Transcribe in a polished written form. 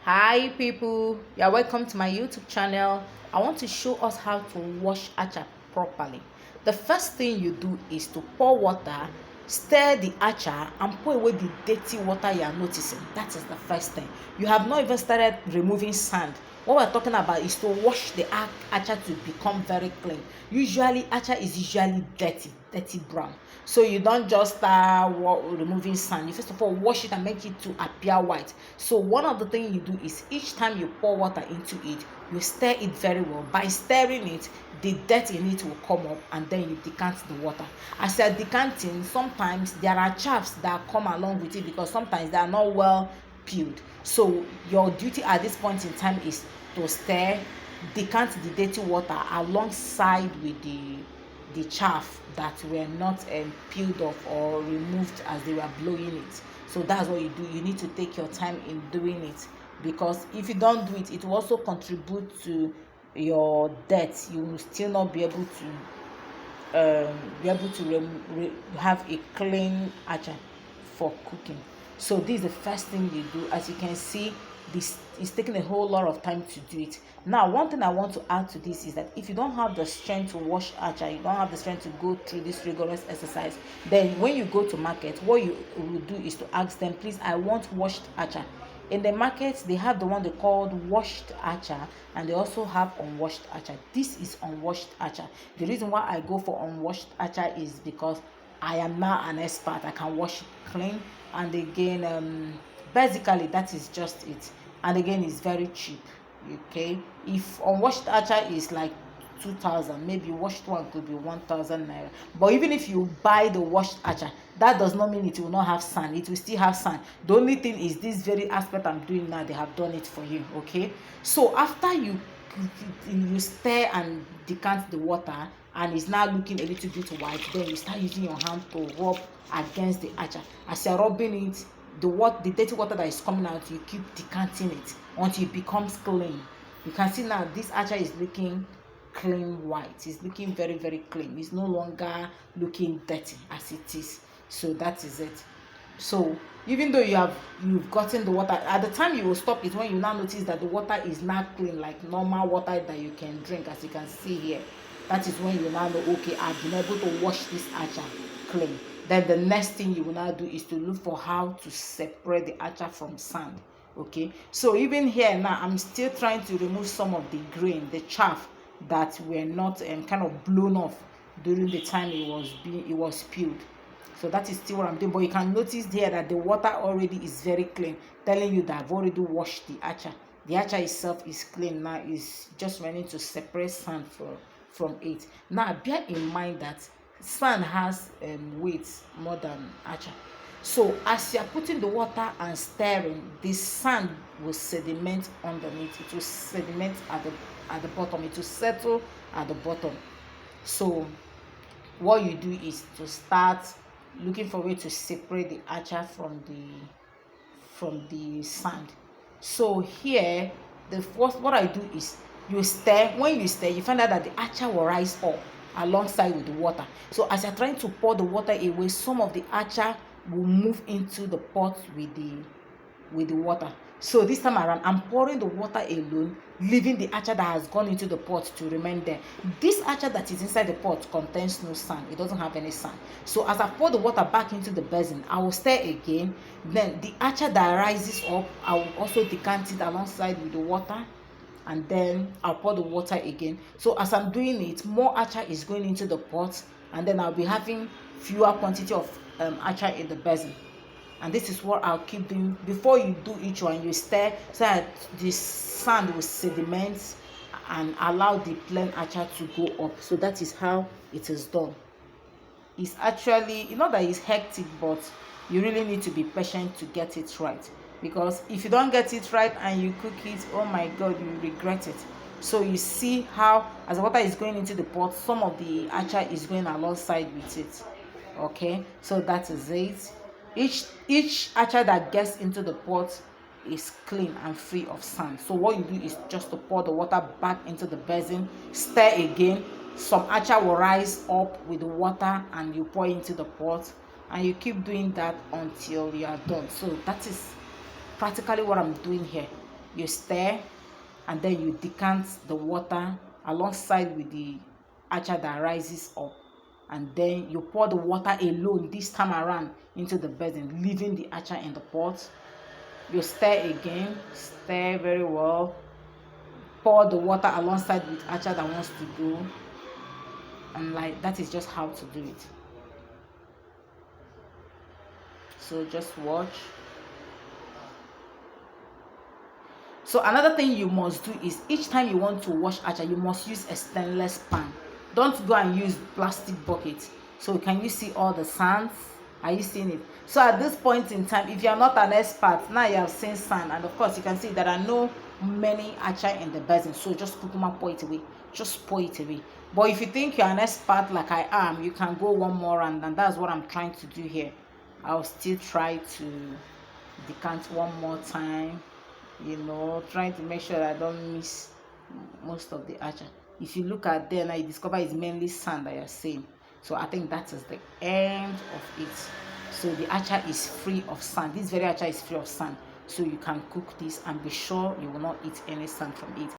Hi people, you're welcome to my YouTube channel. I want to show us how to wash acha properly. The first thing you do is to pour water, stir the acha and pour away the dirty water you are noticing. That is the first thing. You have not even started removing sand. What we're talking about is to wash the acha to become very clean. Usually acha is usually dirty brown. So you don't just start removing sand. You first of all wash it and make it to appear white. So one of the things you do is each time you pour water into it, you stir it very well. By stirring it, the dirt in it will come up and then you decant the water. As you're decanting, sometimes there are chaffs that come along with it because sometimes they are not well peeled. So your duty at this point in time is to stir, decant the dirty water alongside with the chaff that were not peeled off or removed as they were blowing it. So that's what you do. You need to take your time in doing it, because if you don't do it, it will also contribute to your dirt. You will still not be able to have a clean acha for cooking. So this is the first thing you do. As you can see, this is taking a whole lot of time to do it. Now one thing I want to add to this is that if you don't have the strength to wash acha, you don't have the strength to go through this rigorous exercise, then when you go to market, what you will do is to ask them, please, I want washed acha. In the market, they have the one they called washed acha, and they also have unwashed acha. This is unwashed acha. The reason why I go for unwashed acha is because I am now an expert. I can wash it clean, and again, basically that is just it. And again, it's very cheap. Okay, if unwashed acha is like 2,000, maybe washed one could be 1,000 naira. But even if you buy the washed acha, that does not mean it will not have sand. It will still have sand. The only thing is this very aspect I'm doing now, they have done it for you. Okay, so after you stir and decant the water and it's now looking a little bit white, then you start using your hand to rub against the acha. As you're rubbing it, the dirty water that is coming out, you keep decanting it until it becomes clean. You can see now this acha is looking clean white. It's looking very, very clean. It's no longer looking dirty as it is. So that is it. So even though you've gotten the water, at the time you will stop it when you now notice that the water is not clean, like normal water that you can drink, as you can see here. That is when you now know, okay, I've been able to wash this acha clean. Then the next thing you will now do is to look for how to separate the acha from sand. Okay, so even here now I'm still trying to remove some of the grain, the chaff that were not kind of blown off during the time it was peeled. So that is still what I'm doing. But you can notice here that the water already is very clean, telling you that I've already washed the acha. The acha itself is clean now. It's just running to separate sand from it. Now bear in mind that sand has weight more than acha. So as you are putting the water and stirring, the sand will sediment underneath. It will sediment at the bottom. It will settle at the bottom. So what you do is to start looking for a way to separate the acha from the sand. So here, the first what I do is you stir. When you stir, you find out that the acha will rise up alongside with the water. So as you're trying to pour the water away, some of the acha will move into the pot with the water. So this time around, I'm pouring the water alone, leaving the acha that has gone into the pot to remain there. This acha that is inside the pot contains no sand. It doesn't have any sand. So as I pour the water back into the basin, I will stir again. Then the acha that rises up, I will also decant it alongside with the water, and then I'll pour the water again. So as I'm doing it, more acha is going into the pot, and then I'll be having fewer quantity of acha in the basin. And this is what I'll keep doing. Before you do each one, you stir so that the sand will sediment and allow the plain acha to go up. So that is how it is done. It's actually, not that it's hectic, but you really need to be patient to get it right, because if you don't get it right and you cook it, oh my god, you regret it. So you see how as the water is going into the pot, some of the acha is going alongside with it. Okay, so that is it. Each acha that gets into the pot is clean and free of sand. So what you do is just to pour the water back into the basin, stir again. Some acha will rise up with the water and you pour into the pot, and you keep doing that until you are done. So that is practically what I'm doing here. you stir, and then you decant the water alongside with the acha that rises up, and then you pour the water alone this time around into the basin, leaving the acha in the pot. You stir again, stir very well, pour the water alongside with acha that wants to go, and like that is just how to do it. So just watch. So another thing you must do is each time you want to wash acha, you must use a stainless pan. Don't go and use plastic bucket. So can you see all the sands? Are you seeing it? So at this point in time, if you are not an expert, now you have seen sand, and of course you can see there are no many acha in the basin. So just kukuma pour it away. Just pour it away. But if you think you're an expert like I am, you can go one more round, and that's what I'm trying to do here. I'll still try to decant one more time, you know, trying to make sure I don't miss most of the acha. If you look at there now, you discover it's mainly sand that you're seeing. So I think that is the end of it. So the acha is free of sand. This very acha is free of sand. So you can cook this and be sure you will not eat any sand from it.